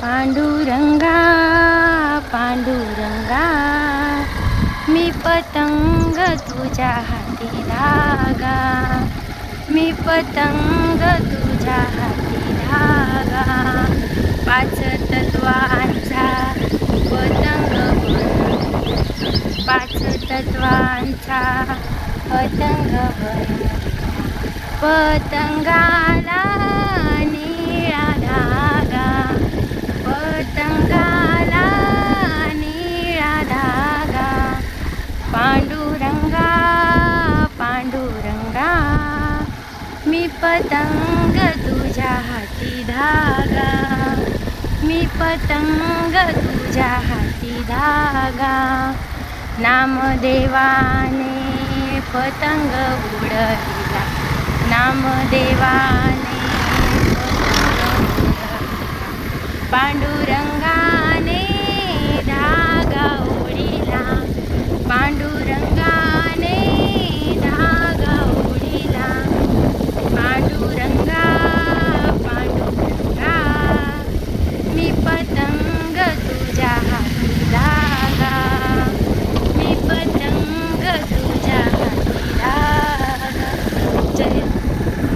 पांडुरंगा पांडुरंगा, मी पतंग तुझ्या हाती धागा, मी पतंग तुझ्या हाती धागा. पाच तत्वांचा पतंग बनवू, पाच तत्वांचा पतंग बनवू. पतंगाला निळा धागा, पतंगाला निळा धागा. पांडुरंगा पांडुरंगा, मी पतंग तुझ्या हाती धागा, मी पतंग तुझ्या हाती धागा. नामदेवाने पतंग उडविला, नामदेवाने पतंग उडविला.